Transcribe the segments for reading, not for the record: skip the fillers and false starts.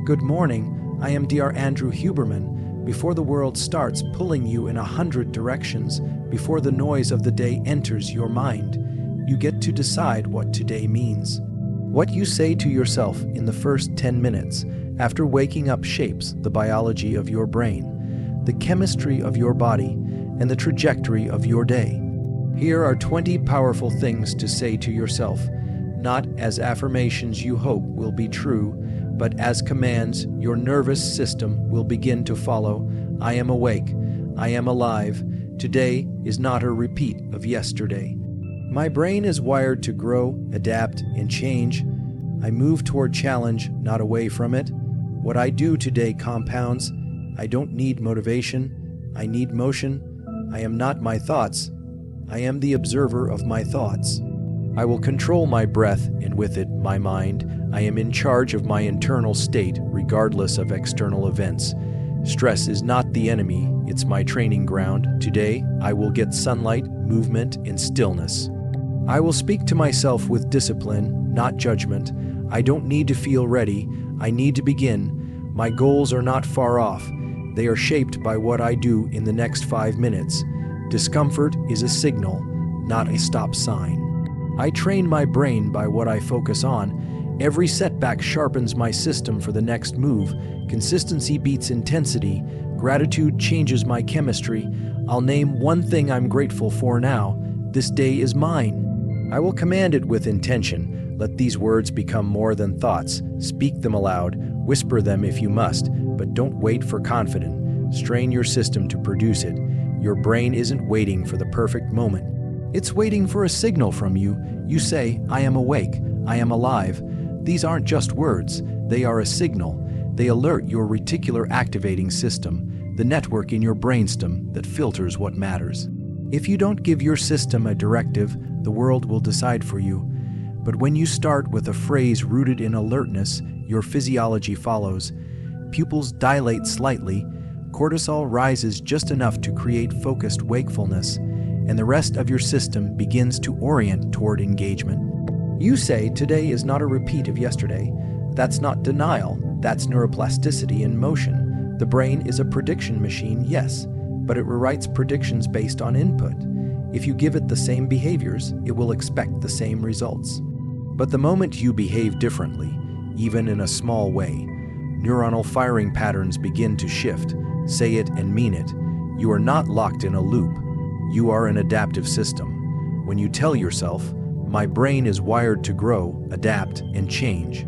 Good morning, I am Dr. Andrew Huberman. Before the world starts pulling you in 100 directions, before the noise of the day enters your mind, you get to decide what today means. What you say to yourself in the first 10 minutes after waking up shapes the biology of your brain, the chemistry of your body, and the trajectory of your day. Here are 20 powerful things to say to yourself, not as affirmations you hope will be true, but as commands your nervous system will begin to follow. I am awake. I am alive. Today is not a repeat of yesterday. My brain is wired to grow, adapt, and change. I move toward challenge, not away from it. What I do today compounds. I don't need motivation. I need motion. I am not my thoughts. I am the observer of my thoughts. I will control my breath and with it my mind. I am in charge of my internal state regardless of external events. Stress is not the enemy, it's my training ground. Today, I will get sunlight, movement, and stillness. I will speak to myself with discipline, not judgment. I don't need to feel ready, I need to begin. My goals are not far off. They are shaped by what I do in the next 5 minutes. Discomfort is a signal, not a stop sign. I train my brain by what I focus on. Every setback sharpens my system for the next move. Consistency beats intensity. Gratitude changes my chemistry. I'll name one thing I'm grateful for now. This day is mine. I will command it with intention. Let these words become more than thoughts. Speak them aloud. Whisper them if you must, but don't wait for confidence. Strain your system to produce it. Your brain isn't waiting for the perfect moment. It's waiting for a signal from you. You say, I am awake. I am alive. These aren't just words. They are a signal. They alert your reticular activating system, the network in your brainstem that filters what matters. If you don't give your system a directive, the world will decide for you. But when you start with a phrase rooted in alertness, your physiology follows. Pupils dilate slightly, cortisol rises just enough to create focused wakefulness, and the rest of your system begins to orient toward engagement. You say today is not a repeat of yesterday. That's not denial, that's neuroplasticity in motion. The brain is a prediction machine, yes, but it rewrites predictions based on input. If you give it the same behaviors, it will expect the same results. But the moment you behave differently, even in a small way, neuronal firing patterns begin to shift. Say it and mean it. You are not locked in a loop. You are an adaptive system. When you tell yourself, my brain is wired to grow, adapt, and change,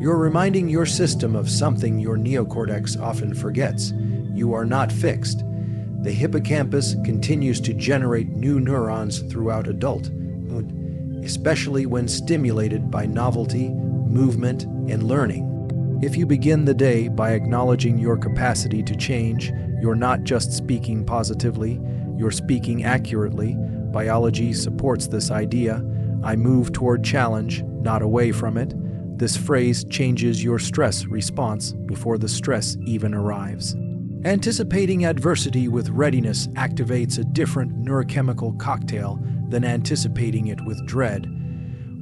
you're reminding your system of something your neocortex often forgets. You are not fixed. The hippocampus continues to generate new neurons throughout adulthood, especially when stimulated by novelty, movement, and learning. If you begin the day by acknowledging your capacity to change, you're not just speaking positively, you're speaking accurately. Biology supports this idea. I move toward challenge, not away from it. This phrase changes your stress response before the stress even arrives. Anticipating adversity with readiness activates a different neurochemical cocktail than anticipating it with dread.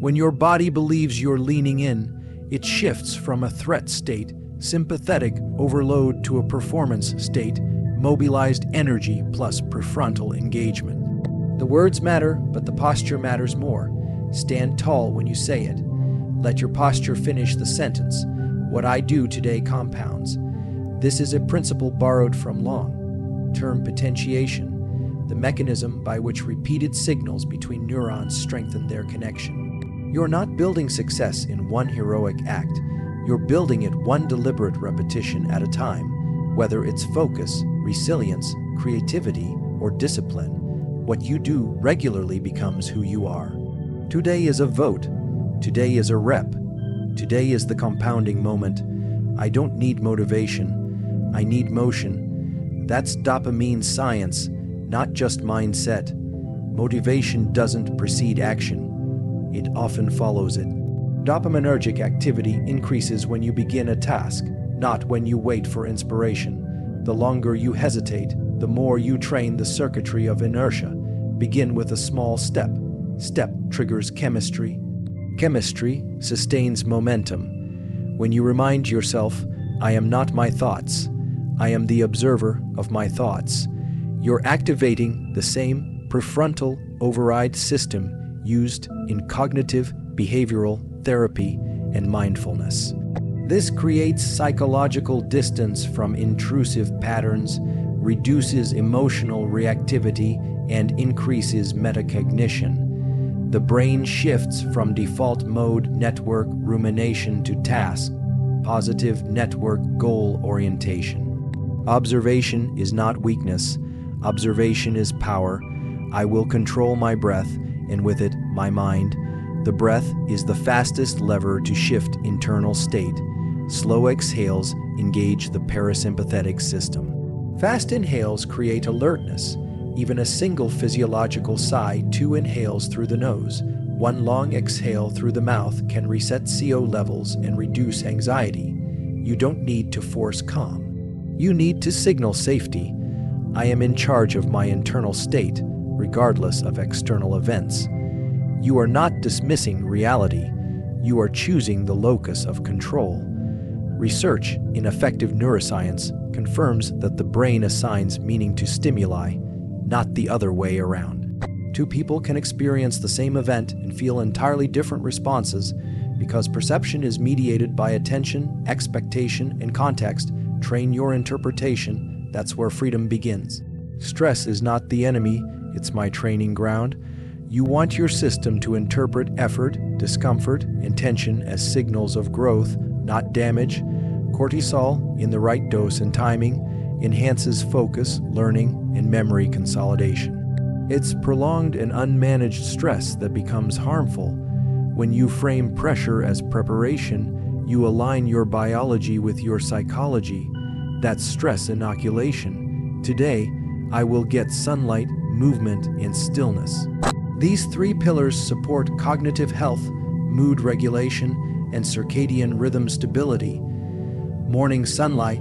When your body believes you're leaning in, it shifts from a threat state, sympathetic overload, to a performance state, mobilized energy plus prefrontal engagement. The words matter, but the posture matters more. Stand tall when you say it. Let your posture finish the sentence. What I do today compounds. This is a principle borrowed from long-term potentiation, the mechanism by which repeated signals between neurons strengthen their connection. You're not building success in one heroic act. You're building it one deliberate repetition at a time, whether it's focus, resilience, creativity, or discipline. What you do regularly becomes who you are. Today is a vote. Today is a rep. Today is the compounding moment. I don't need motivation. I need motion. That's dopamine science, not just mindset. Motivation doesn't precede action. It often follows it. Dopaminergic activity increases when you begin a task, not when you wait for inspiration. The longer you hesitate, the more you train the circuitry of inertia. Begin with a small step. Step triggers chemistry. Chemistry sustains momentum. When you remind yourself, I am not my thoughts. I am the observer of my thoughts. You're activating the same prefrontal override system used in cognitive behavioral therapy and mindfulness. This creates psychological distance from intrusive patterns, reduces emotional reactivity, and increases metacognition. The brain shifts from default mode network rumination to task, positive network goal orientation. Observation is not weakness. Observation is power. I will control my breath, and with it, my mind. The breath is the fastest lever to shift internal state. Slow exhales engage the parasympathetic system. Fast inhales create alertness. Even a single physiological sigh, 2 inhales through the nose, 1 long exhale through the mouth can reset CO levels and reduce anxiety. You don't need to force calm. You need to signal safety. I am in charge of my internal state, regardless of external events. You are not dismissing reality. You are choosing the locus of control. Research in effective neuroscience confirms that the brain assigns meaning to stimuli, not the other way around. 2 people can experience the same event and feel entirely different responses because perception is mediated by attention, expectation, and context. Train your interpretation. That's where freedom begins. Stress is not the enemy, it's my training ground. You want your system to interpret effort, discomfort, and tension as signals of growth, not damage. Cortisol, in the right dose and timing, enhances focus, learning, and memory consolidation. It's prolonged and unmanaged stress that becomes harmful. When you frame pressure as preparation, you align your biology with your psychology. That's stress inoculation. Today, I will get sunlight, movement, and stillness. These 3 pillars support cognitive health, mood regulation, and circadian rhythm stability. Morning sunlight,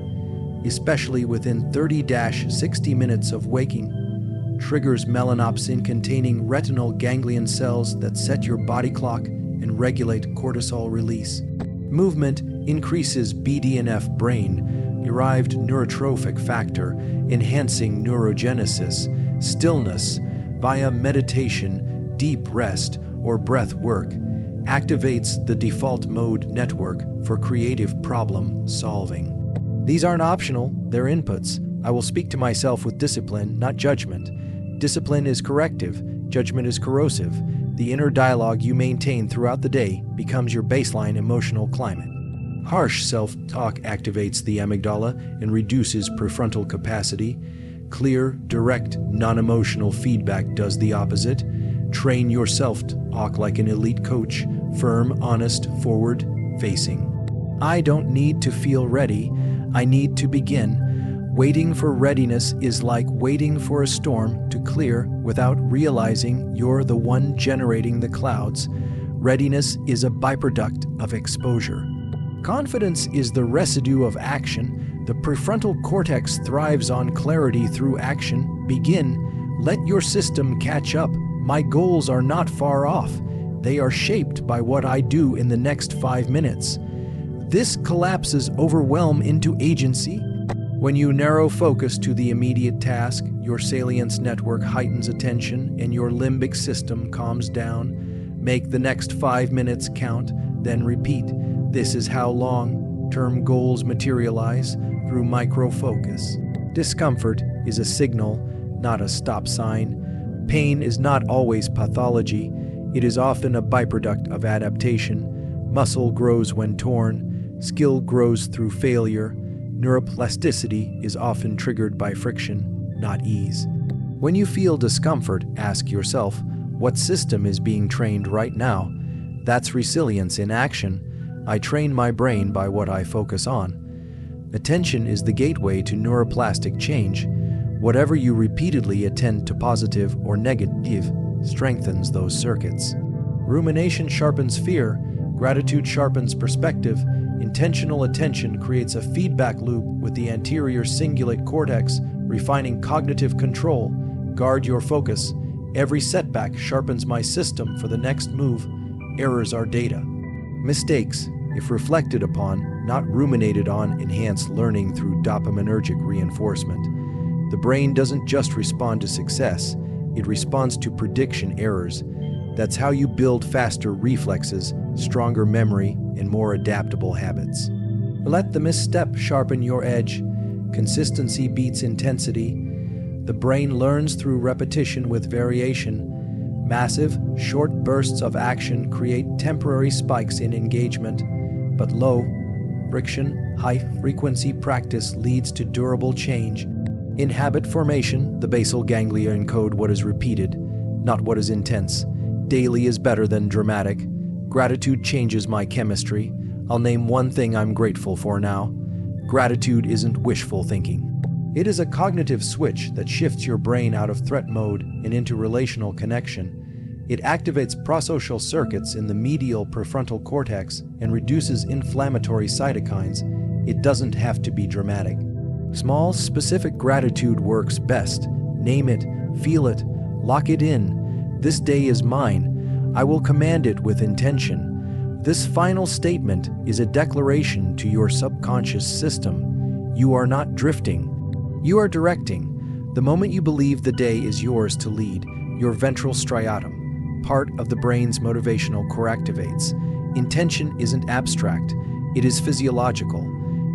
especially within 30-60 minutes of waking, triggers melanopsin-containing retinal ganglion cells that set your body clock and regulate cortisol release. Movement increases BDNF brain-derived neurotrophic factor, enhancing neurogenesis. Stillness, via meditation, deep rest, or breath work, activates the default mode network for creative problem solving. These aren't optional, they're inputs. I will speak to myself with discipline, not judgment. Discipline is corrective, judgment is corrosive. The inner dialogue you maintain throughout the day becomes your baseline emotional climate. Harsh self-talk activates the amygdala and reduces prefrontal capacity. Clear, direct, non-emotional feedback does the opposite. Train your self-talk like an elite coach, firm, honest, forward-facing. I don't need to feel ready. I need to begin. Waiting for readiness is like waiting for a storm to clear without realizing you're the one generating the clouds. Readiness is a byproduct of exposure. Confidence is the residue of action. The prefrontal cortex thrives on clarity through action. Begin. Let your system catch up. My goals are not far off. They are shaped by what I do in the next 5 minutes. This collapses overwhelm into agency. When you narrow focus to the immediate task, your salience network heightens attention and your limbic system calms down. Make the next 5 minutes count, then repeat. This is how long-term goals materialize through micro-focus. Discomfort is a signal, not a stop sign. Pain is not always pathology. It is often a byproduct of adaptation. Muscle grows when torn. Skill grows through failure. Neuroplasticity is often triggered by friction, not ease. When you feel discomfort, ask yourself, what system is being trained right now? That's resilience in action. I train my brain by what I focus on. Attention is the gateway to neuroplastic change. Whatever you repeatedly attend to, positive or negative, strengthens those circuits. Rumination sharpens fear. Gratitude sharpens perspective. Intentional attention creates a feedback loop with the anterior cingulate cortex, refining cognitive control. Guard your focus. Every setback sharpens my system for the next move. Errors are data. Mistakes, if reflected upon, not ruminated on. Enhance learning through dopaminergic reinforcement. The brain doesn't just respond to success, it responds to prediction errors. That's how you build faster reflexes, stronger memory, and more adaptable habits. Let the misstep sharpen your edge. Consistency beats intensity. The brain learns through repetition with variation. Massive, short bursts of action create temporary spikes in engagement, but low, friction, high-frequency practice leads to durable change. In habit formation, the basal ganglia encode what is repeated, not what is intense. Daily is better than dramatic. Gratitude changes my chemistry. I'll name one thing I'm grateful for now. Gratitude isn't wishful thinking. It is a cognitive switch that shifts your brain out of threat mode and into relational connection. It activates prosocial circuits in the medial prefrontal cortex and reduces inflammatory cytokines. It doesn't have to be dramatic. Small, specific gratitude works best. Name it, feel it, lock it in. This day is mine. I will command it with intention. This final statement is a declaration to your subconscious system. You are not drifting. You are directing. The moment you believe the day is yours to lead, your ventral striatum, part of the brain's motivational core, activates. Intention isn't abstract, it is physiological.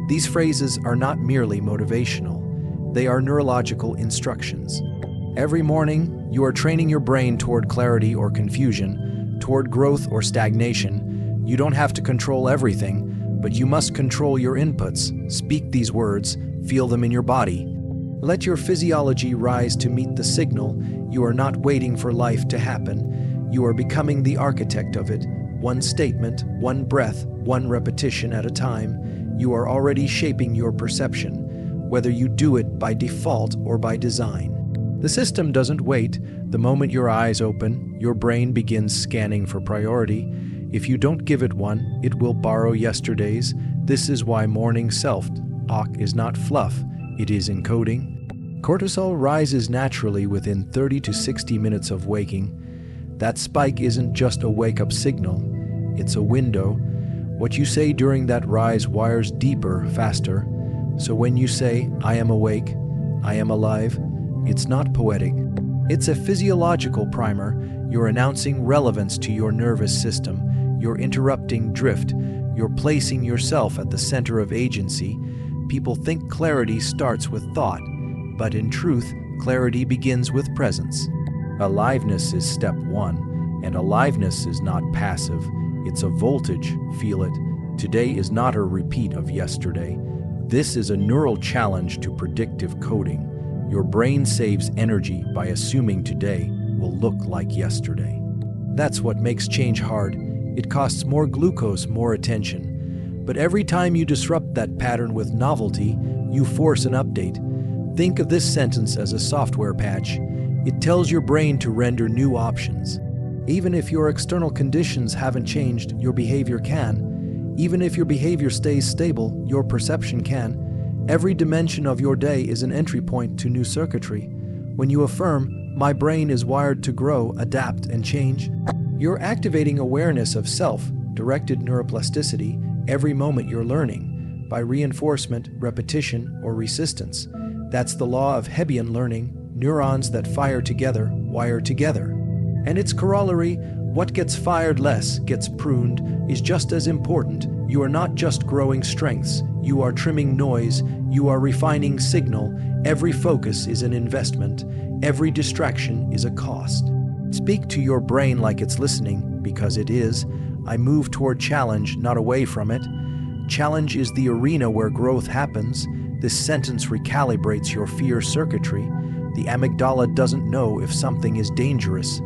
These phrases are not merely motivational, they are neurological instructions. Every morning, you are training your brain toward clarity or confusion, toward growth or stagnation. You don't have to control everything, but you must control your inputs. Speak these words, feel them in your body. Let your physiology rise to meet the signal. You are not waiting for life to happen. You are becoming the architect of it. One statement, one breath, one repetition at a time. You are already shaping your perception, whether you do it by default or by design. The system doesn't wait. The moment your eyes open, your brain begins scanning for priority. If you don't give it one, it will borrow yesterday's. This is why morning self-talk is not fluff. It is encoding. Cortisol rises naturally within 30 to 60 minutes of waking. That spike isn't just a wake-up signal, it's a window. What you say during that rise wires deeper, faster. So when you say, I am awake, I am alive, it's not poetic. It's a physiological primer. You're announcing relevance to your nervous system. You're interrupting drift. You're placing yourself at the center of agency. People think clarity starts with thought, but in truth, clarity begins with presence. Aliveness is step one, and aliveness is not passive. It's a voltage, feel it. Today is not a repeat of yesterday. This is a neural challenge to predictive coding. Your brain saves energy by assuming today will look like yesterday. That's what makes change hard. It costs more glucose, more attention. But every time you disrupt that pattern with novelty, you force an update. Think of this sentence as a software patch. It tells your brain to render new options. Even if your external conditions haven't changed, your behavior can. Even if your behavior stays stable, your perception can. Every dimension of your day is an entry point to new circuitry. When you affirm, my brain is wired to grow, adapt, and change, you're activating awareness of self, directed neuroplasticity, every moment you're learning, by reinforcement, repetition, or resistance. That's the law of Hebbian learning. Neurons that fire together wire together. And its corollary, what gets fired less, gets pruned, is just as important. You are not just growing strengths. You are trimming noise. You are refining signal. Every focus is an investment. Every distraction is a cost. Speak to your brain like it's listening, because it is. I move toward challenge, not away from it. Challenge is the arena where growth happens. This sentence recalibrates your fear circuitry. The amygdala doesn't know if something is dangerous.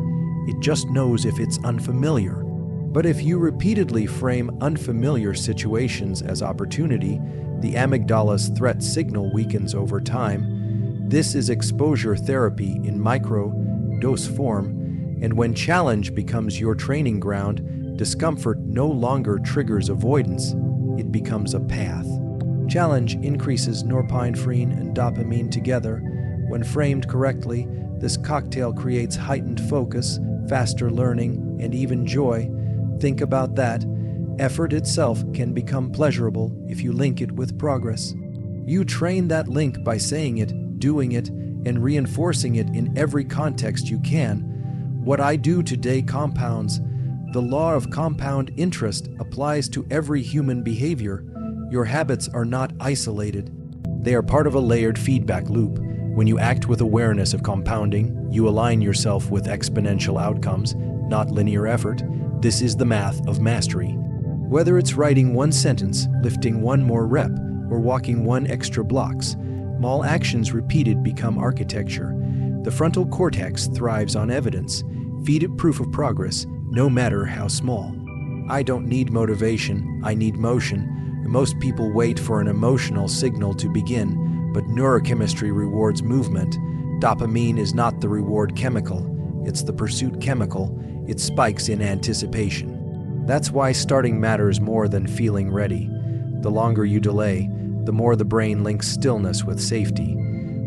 It just knows if it's unfamiliar. But if you repeatedly frame unfamiliar situations as opportunity, the amygdala's threat signal weakens over time. This is exposure therapy in micro-dose form, and when challenge becomes your training ground, discomfort no longer triggers avoidance, it becomes a path. Challenge increases norepinephrine and dopamine together. When framed correctly, this cocktail creates heightened focus, faster learning, and even joy. Think about that. Effort itself can become pleasurable if you link it with progress. You train that link by saying it, doing it, and reinforcing it in every context you can. What I do today compounds. The law of compound interest applies to every human behavior. Your habits are not isolated. They are part of a layered feedback loop. When you act with awareness of compounding, you align yourself with exponential outcomes, not linear effort. This is the math of mastery. Whether it's writing one sentence, lifting one more rep, or walking one extra blocks, small actions repeated become architecture. The frontal cortex thrives on evidence. Feed it proof of progress, no matter how small. I don't need motivation, I need motion. Most people wait for an emotional signal to begin, but neurochemistry rewards movement. Dopamine is not the reward chemical, it's the pursuit chemical. It spikes in anticipation. That's why starting matters more than feeling ready. The longer you delay, the more the brain links stillness with safety.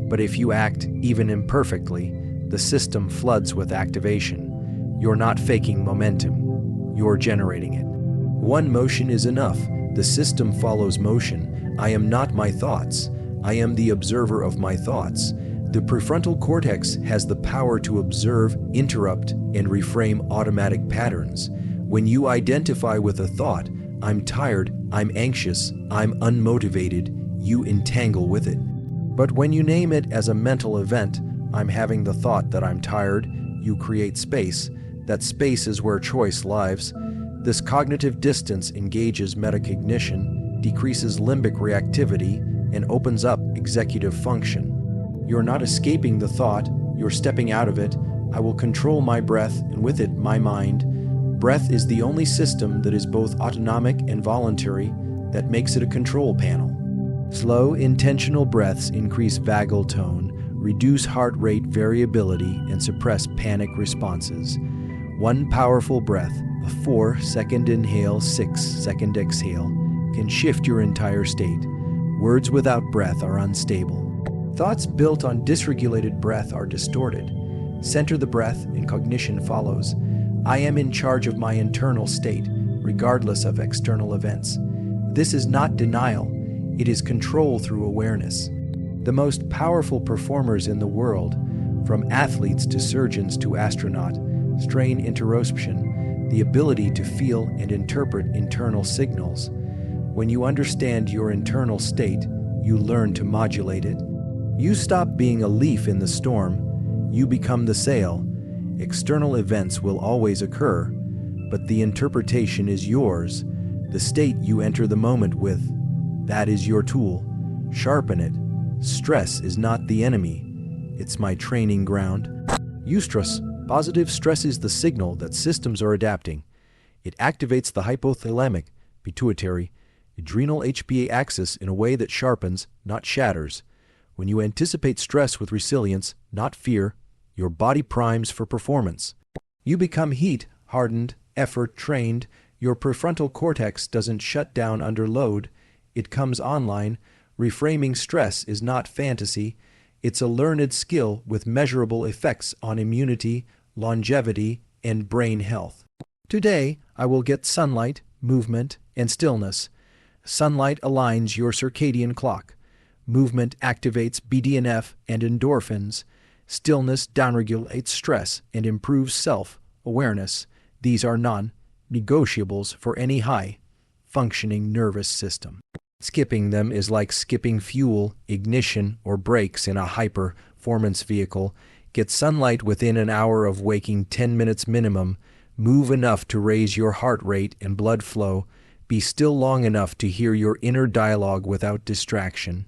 But if you act, even imperfectly, the system floods with activation. You're not faking momentum, you're generating it. One motion is enough. The system follows motion. I am not my thoughts. I am the observer of my thoughts. The prefrontal cortex has the power to observe, interrupt, and reframe automatic patterns. When you identify with a thought, I'm tired, I'm anxious, I'm unmotivated, you entangle with it. But when you name it as a mental event, I'm having the thought that I'm tired, you create space. That space is where choice lives. This cognitive distance engages metacognition, decreases limbic reactivity, and opens up executive function. You're not escaping the thought, you're stepping out of it. I will control my breath, and with it, my mind. Breath is the only system that is both autonomic and voluntary that makes it a control panel. Slow, intentional breaths increase vagal tone, reduce heart rate variability, and suppress panic responses. One powerful breath, a 4-second inhale, 6-second exhale, can shift your entire state. Words without breath are unstable. Thoughts built on dysregulated breath are distorted. Center the breath and cognition follows. I am in charge of my internal state, regardless of external events. This is not denial, it is control through awareness. The most powerful performers in the world, from athletes to surgeons to astronaut, strain interoception, the ability to feel and interpret internal signals. When you understand your internal state, you learn to modulate it. You stop being a leaf in the storm, you become the sail. External events will always occur, but the interpretation is yours. The state you enter the moment with, that is your tool. Sharpen it. Stress is not the enemy. It's my training ground. Eustress. Positive stress is the signal that systems are adapting. It activates the hypothalamic, pituitary, adrenal HPA axis in a way that sharpens, not shatters. When you anticipate stress with resilience, not fear, your body primes for performance. You become heat-hardened, effort-trained. Your prefrontal cortex doesn't shut down under load. It comes online. Reframing stress is not fantasy. It's a learned skill with measurable effects on immunity, longevity, and brain health. Today, I will get sunlight, movement, and stillness. Sunlight aligns your circadian clock. Movement activates BDNF and endorphins. Stillness downregulates stress and improves self-awareness. These are non-negotiables for any high-functioning nervous system. Skipping them is like skipping fuel, ignition, or brakes in a high-performance vehicle. Get sunlight within an hour of waking, 10 minutes minimum. Move enough to raise your heart rate and blood flow. Be still long enough to hear your inner dialogue without distraction.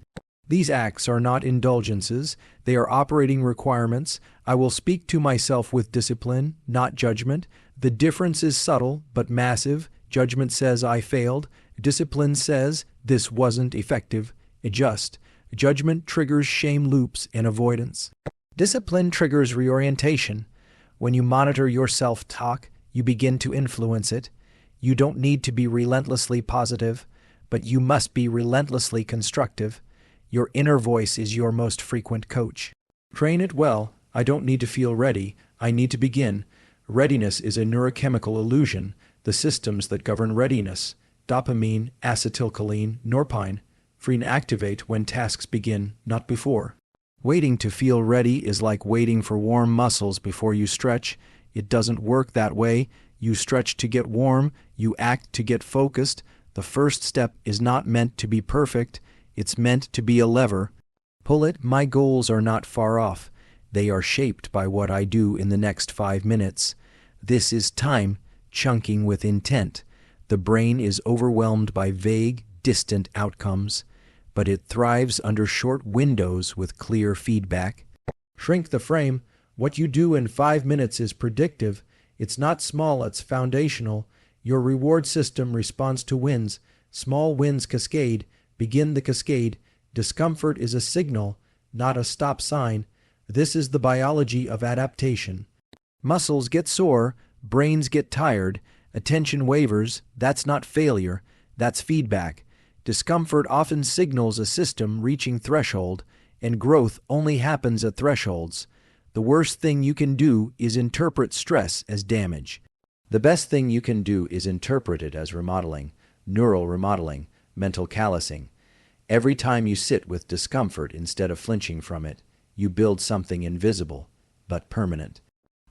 These acts are not indulgences, they are operating requirements. I will speak to myself with discipline, not judgment. The difference is subtle, but massive. Judgment says I failed. Discipline says this wasn't effective. Adjust. Judgment triggers shame loops and avoidance. Discipline triggers reorientation. When you monitor your self-talk, you begin to influence it. You don't need to be relentlessly positive, but you must be relentlessly constructive. Your inner voice is your most frequent coach. Train it well. I don't need to feel ready. I need to begin. Readiness is a neurochemical illusion. the systems that govern readiness, dopamine, acetylcholine, norpine, free and activate when tasks begin, not before. Waiting to feel ready is like waiting for warm muscles before you stretch. It doesn't work that way. You stretch to get warm, you act to get focused. The first step is not meant to be perfect, it's meant to be a lever. Pull it. My goals are not far off. They are shaped by what I do in the next 5 minutes. This is time, chunking with intent. The brain is overwhelmed by vague, distant outcomes, but it thrives under short windows with clear feedback. Shrink the frame. What you do in 5 minutes is predictive. It's not small, it's foundational. Your reward system responds to wins. Small wins cascade. Begin the cascade. Discomfort is a signal, not a stop sign. This is the biology of adaptation. Muscles get sore, brains get tired, attention wavers. That's not failure, that's feedback. Discomfort often signals a system reaching threshold, and growth only happens at thresholds. The worst thing you can do is interpret stress as damage. The best thing you can do is interpret it as remodeling, neural remodeling, mental callousing. Every time you sit with discomfort instead of flinching from it, you build something invisible, but permanent.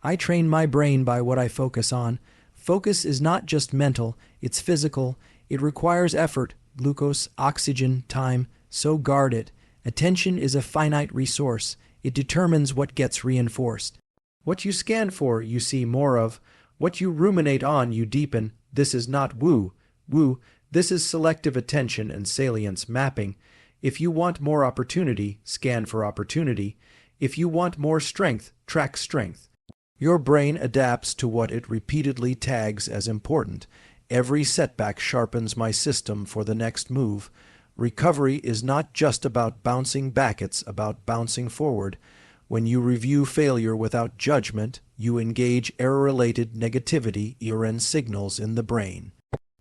I train my brain by what I focus on. Focus is not just mental, it's physical. It requires effort, glucose, oxygen, time, so guard it. Attention is a finite resource. It determines what gets reinforced. What you scan for, you see more of. What you ruminate on, you deepen. This is not woo. This is selective attention and salience mapping. If you want more opportunity, scan for opportunity. If you want more strength, track strength. Your brain adapts to what it repeatedly tags as important. Every setback sharpens my system for the next move. Recovery is not just about bouncing back, it's about bouncing forward. When you review failure without judgment, you engage error-related negativity (ERN) signals in the brain.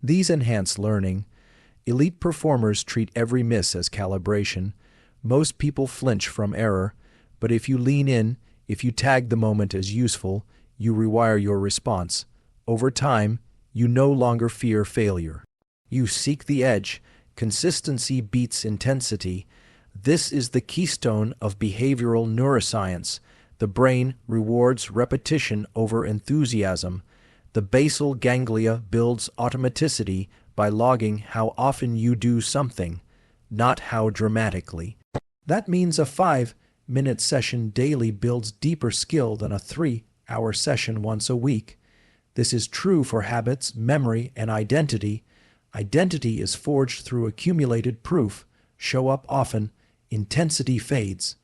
These enhance learning. Elite performers treat every miss as calibration. Most people flinch from error, but if you lean in, if you tag the moment as useful, you rewire your response. Over time, you no longer fear failure. You seek the edge. Consistency beats intensity. This is the keystone of behavioral neuroscience. The brain rewards repetition over enthusiasm. The basal ganglia builds automaticity by logging how often you do something, not how dramatically. That means a 5-minute session daily builds deeper skill than a 3-hour session once a week. This is true for habits, memory, and identity. Identity is forged through accumulated proof. Show up often, intensity fades.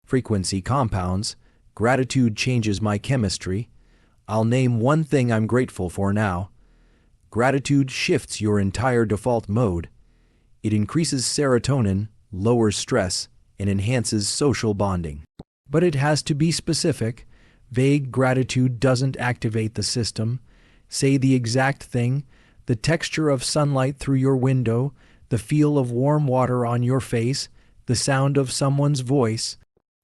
Frequency compounds. Gratitude changes my chemistry. I'll name one thing I'm grateful for now. Gratitude shifts your entire default mode. It increases serotonin, lowers stress, and enhances social bonding. But it has to be specific. Vague gratitude doesn't activate the system. Say the exact thing, the texture of sunlight through your window, the feel of warm water on your face, the sound of someone's voice.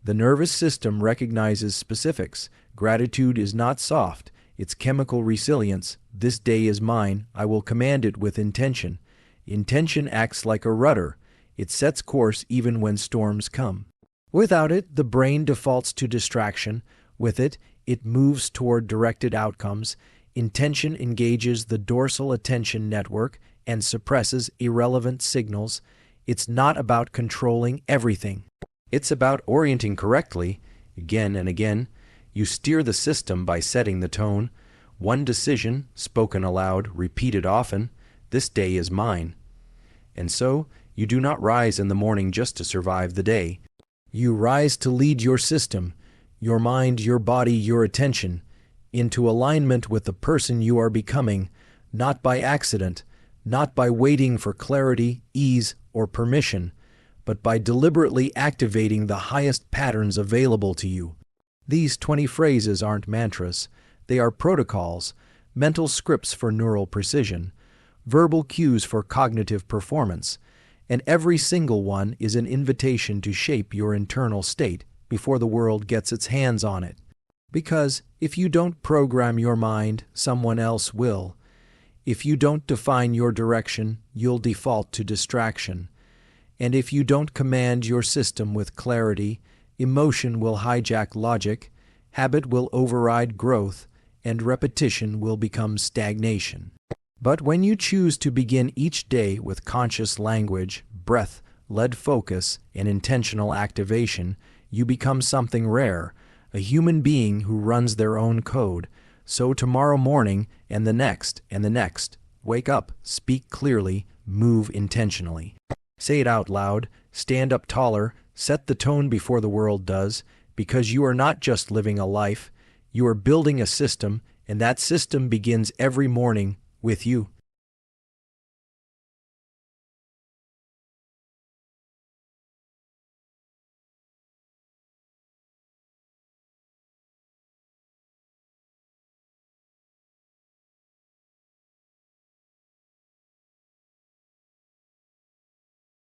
The nervous system recognizes specifics. Gratitude is not soft, it's chemical resilience. This day is mine, I will command it with intention. Intention acts like a rudder. It sets course even when storms come. Without it, the brain defaults to distraction. With it, it moves toward directed outcomes. Intention engages the dorsal attention network and suppresses irrelevant signals. It's not about controlling everything. It's about orienting correctly, again and again. You steer the system by setting the tone. One decision, spoken aloud, repeated often. This day is mine. And so, you do not rise in the morning just to survive the day. You rise to lead your system, your mind, your body, your attention, into alignment with the person you are becoming, not by accident, not by waiting for clarity, ease, or permission, but by deliberately activating the highest patterns available to you. These 20 phrases aren't mantras. They are protocols, mental scripts for neural precision, verbal cues for cognitive performance, and every single one is an invitation to shape your internal state before the world gets its hands on it. Because if you don't program your mind, someone else will. If you don't define your direction, you'll default to distraction. And if you don't command your system with clarity, emotion will hijack logic, habit will override growth, and repetition will become stagnation. But when you choose to begin each day with conscious language, breath, led focus, and intentional activation, you become something rare, a human being who runs their own code. So tomorrow morning, and the next, wake up, speak clearly, move intentionally. Say it out loud, stand up taller, set the tone before the world does, because you are not just living a life, you are building a system, and that system begins every morning with you.